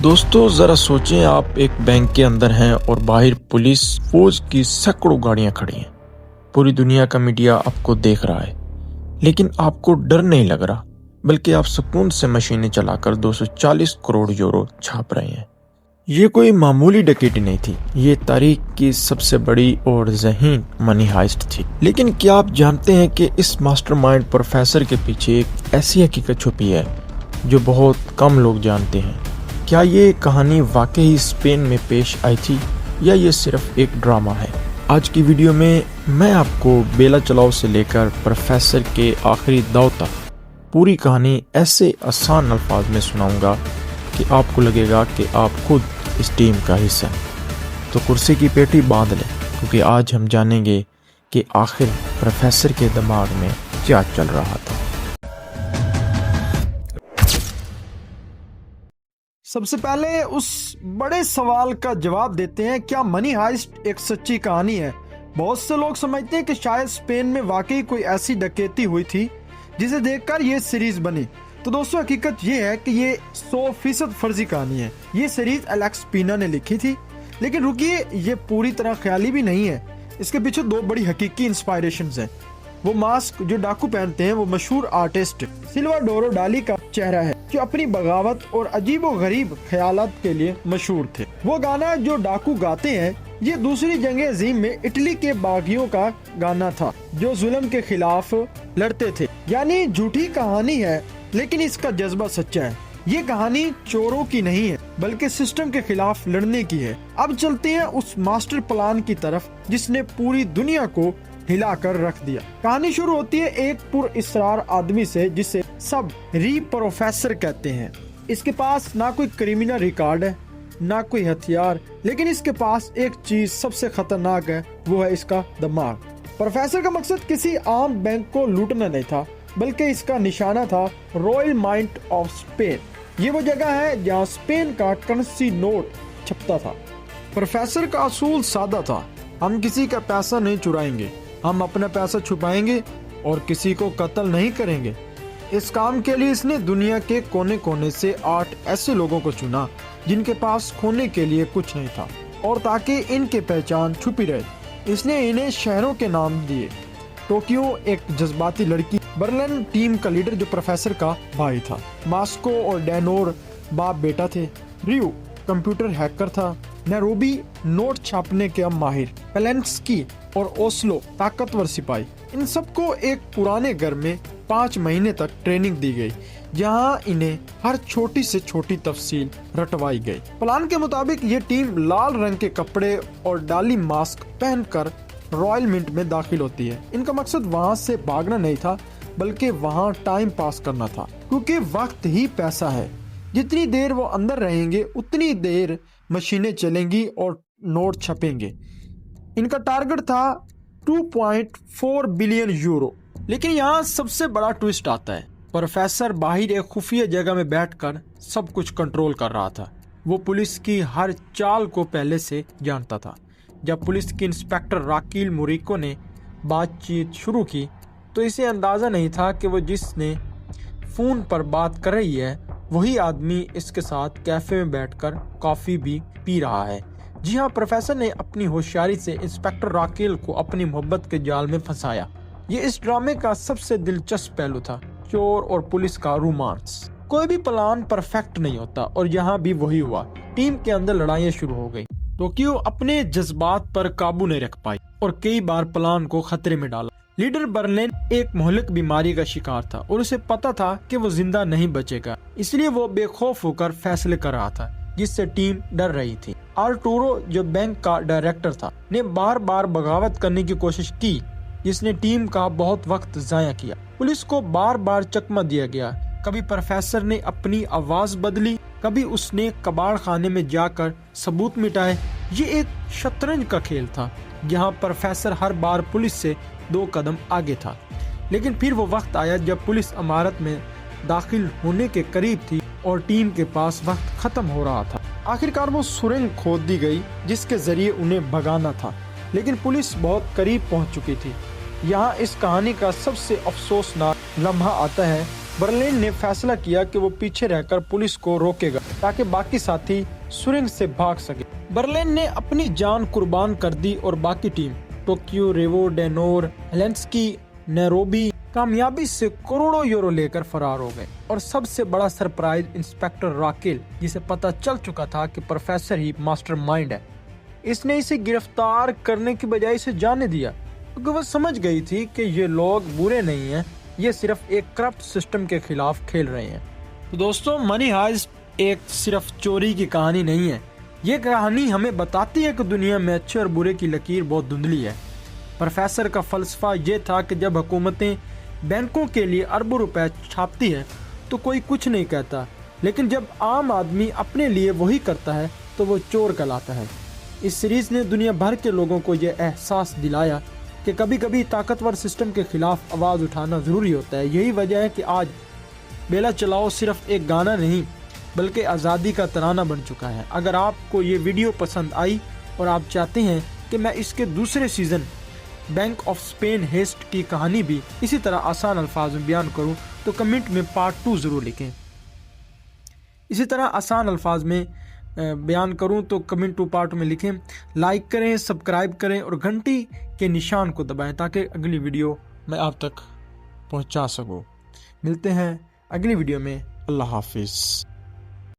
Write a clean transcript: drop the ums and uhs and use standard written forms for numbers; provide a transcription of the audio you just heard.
दोस्तों जरा सोचें, आप एक बैंक के अंदर हैं और बाहर पुलिस फौज की सैकड़ों गाड़ियां खड़ी हैं। पूरी दुनिया का मीडिया आपको देख रहा है, लेकिन आपको डर नहीं लग रहा, बल्कि आप सुकून से मशीनें चलाकर 240 करोड़ यूरो छाप रहे हैं। ये कोई मामूली डकैती नहीं थी, ये तारीख की सबसे बड़ी और ज़हीन मनी हाइस्ट थी। लेकिन क्या आप जानते हैं कि इस मास्टरमाइंड प्रोफेसर के पीछे एक ऐसी हकीकत छुपी है जो बहुत कम लोग जानते हैं। क्या ये कहानी वाकई स्पेन में पेश आई थी या ये सिर्फ एक ड्रामा है? आज की वीडियो में मैं आपको बेला चलाओ से लेकर प्रोफेसर के आखिरी दाव तक पूरी कहानी ऐसे आसान अल्फाज में सुनाऊंगा कि आपको लगेगा कि आप खुद इस टीम का हिस्सा हैं। तो कुर्सी की पेटी बांध लें, क्योंकि आज हम जानेंगे कि आखिर प्रोफेसर के दिमाग में क्या चल रहा था। सबसे पहले उस बड़े सवाल का जवाब देते हैं, क्या मनी हाइस्ट एक सच्ची कहानी है? बहुत से लोग समझते हैं कि शायद स्पेन में वाकई कोई ऐसी डकैती हुई थी जिसे देखकर ये सीरीज बनी। तो दोस्तों, हकीकत ये है कि ये 100% फर्जी कहानी है। ये सीरीज एलेक्स पीना ने लिखी थी, लेकिन रुकिए, ये पूरी तरह ख्याली भी नहीं है। इसके पीछे दो बड़ी हकीकी इंस्पायरेशंस हैं। वो मास्क जो डाकू पहनते हैं वो मशहूर आर्टिस्ट सिल्वाडोरो डाली का चेहरा है, जो अपनी बगावत और अजीबो गरीब ख्यालात के लिए मशहूर थे। वो गाना जो डाकू गाते हैं, ये दूसरी जंग अजीम में इटली के बागियों का गाना था, जो जुल्म के खिलाफ लड़ते थे। यानी झूठी कहानी है, लेकिन इसका जज्बा सच्चा है। ये कहानी चोरों की नहीं है, बल्कि सिस्टम के खिलाफ लड़ने की है। अब चलते हैं उस मास्टर प्लान की तरफ जिसने पूरी दुनिया को हिलाकर रख दिया। कहानी शुरू होती है एक पुरइसरार आदमी से, जिसे सब प्रोफेसर कहते हैं। इसके पास ना कोई क्रिमिनल रिकॉर्ड है, ना कोई हथियार, लेकिन इसके पास एक चीज सबसे खतरनाक है, वो है इसका दिमाग। प्रोफेसर का मकसद किसी आम बैंक को लूटना नहीं था, बल्कि इसका निशाना था रॉयल माइंट ऑफ स्पेन। ये वो जगह है जहाँ स्पेन का करेंसी नोट छपता था। प्रोफेसर का असूल सादा था, हम किसी का पैसा नहीं चुराएंगे, हम अपना पैसा छुपाएंगे और किसी को कत्ल नहीं करेंगे। इस काम के लिए इसने दुनिया के कोने कोने से 8 ऐसे लोगों को चुना जिनके पास खोने के लिए कुछ नहीं था, और ताकि इनकी पहचान छुपी रहे इसने इन्हें शहरों के नाम दिए। टोक्यो एक जज्बाती लड़की, बर्लिन टीम का लीडर जो प्रोफेसर का भाई था, मास्को और डेनोर बाप बेटा थे, रियो कंप्यूटर हैकर था, नैरोबी नोट छापने के माहिर, पेलेंस्की और ओस्लो ताकतवर सिपाही। इन सबको एक पुराने घर में 5 महीने तक ट्रेनिंग दी गई, जहां इन्हें हर छोटी से छोटी तफसील रटवाई गई। प्लान के मुताबिक ये टीम लाल रंग के कपड़े और डाली मास्क पहनकर रॉयल मिंट में दाखिल होती है। इनका मकसद वहां से भागना नहीं था, बल्कि वहां टाइम पास करना था, क्योंकि वक्त ही पैसा है। जितनी देर वो अंदर रहेंगे उतनी देर मशीनें चलेंगी और नोट छपेंगे। इनका टारगेट था 2.4 बिलियन यूरो। लेकिन यहाँ सबसे बड़ा ट्विस्ट आता है। प्रोफेसर बाहर एक खुफिया जगह में बैठकर सब कुछ कंट्रोल कर रहा था। वो पुलिस की हर चाल को पहले से जानता था। जब पुलिस के इंस्पेक्टर राकील मोरिको ने बातचीत शुरू की, तो इसे अंदाजा नहीं था कि वो जिसने फोन पर बात कर रही है वही आदमी इसके साथ कैफे में बैठकर कॉफी भी पी रहा है। जी हाँ, प्रोफेसर ने अपनी होशियारी से इंस्पेक्टर राकेल को अपनी मोहब्बत के जाल में फंसाया। ये इस ड्रामे का सबसे दिलचस्प पहलू था, चोर और पुलिस का रोमांस। कोई भी प्लान परफेक्ट नहीं होता, और यहाँ भी वही हुआ। टीम के अंदर लड़ाइयाँ शुरू हो गई। टोक्यो अपने जज्बात पर काबू नहीं रख पाई और कई बार प्लान को खतरे में डाला। लीडर बर्लिन एक मोहलिक बीमारी का शिकार था और उसे पता था कि वो जिंदा नहीं बचेगा, इसलिए वो बेखौफ होकर फैसले कर रहा था, जिससे टीम डर रही थी। आर्टूरो जो बैंक का डायरेक्टर था, ने बार बार बगावत करने की कोशिश की, जिसने टीम का बहुत वक्त जाया किया। पुलिस को बार बार चकमा दिया गया। कभी प्रोफेसर ने अपनी आवाज बदली, कभी उसने कबाड़ खाने में जाकर सबूत मिटाए। ये एक शतरंज का खेल था, जहाँ प्रोफेसर हर बार पुलिस से 2 कदम आगे था। लेकिन फिर वो वक्त आया जब पुलिस इमारत में दाखिल होने के करीब थी और टीम के पास वक्त खत्म हो रहा था। आखिरकार वो सुरंग खोद दी गई जिसके जरिए उन्हें भगाना था, लेकिन पुलिस बहुत करीब पहुंच चुकी थी। यहाँ इस कहानी का सबसे अफसोसनाक लम्हा आता है बर्लिन ने फैसला किया कि वो पीछे रहकर पुलिस को रोकेगा ताकि बाकी साथी सुरंग से भाग सके। बर्लिन ने अपनी जान कुर्बान कर दी और बाकी टीम टोक्यो, रेवो, डेनोर, हेलेंस्की, नैरोबी कामयाबी से करोड़ों यूरो लेकर फरार हो गए। और सबसे बड़ा सरप्राइज इंस्पेक्टर राकेल, जिसे पता चल चुका था कि प्रोफेसर ही मास्टरमाइंड है, इसने इसे गिरफ्तार करने की बजाय इसे जाने दिया क्योंकि वह समझ गई थी कि ये लोग बुरे नहीं हैं, ये सिर्फ एक करप्ट सिस्टम के खिलाफ खेल रहे हैं। तो दोस्तों, मनी हाइस्ट एक सिर्फ चोरी की कहानी नहीं है, ये कहानी हमें बताती है कि दुनिया में अच्छे और बुरे की लकीर बहुत धुंधली है। प्रोफेसर का फलसफा ये था कि जब हुकूमतें बैंकों के लिए अरबों रुपए छापती है तो कोई कुछ नहीं कहता, लेकिन जब आम आदमी अपने लिए वही करता है तो वो चोर कहलाता है। इस सीरीज ने दुनिया भर के लोगों को यह एहसास दिलाया कि कभी कभी ताकतवर सिस्टम के खिलाफ आवाज़ उठाना ज़रूरी होता है। यही वजह है कि आज बेला चलाओ सिर्फ एक गाना नहीं बल्कि आज़ादी का तराना बन चुका है। अगर आपको ये वीडियो पसंद आई और आप चाहते हैं कि मैं इसके दूसरे season bank of Spain heist की कहानी भी इसी तरह आसान अल्फाज में बयान करूं तो कमेंट में पार्ट 2 ज़रूर लिखें। इसी तरह आसान अल्फाज में बयान करूं तो कमेंट 2 पार्ट में लिखें। लाइक करें, सब्सक्राइब करें और घंटी के निशान को दबाएं ताकि अगली वीडियो मैं आप तक पहुंचा सकूं। मिलते हैं अगली वीडियो में। अल्लाह हाफिज़।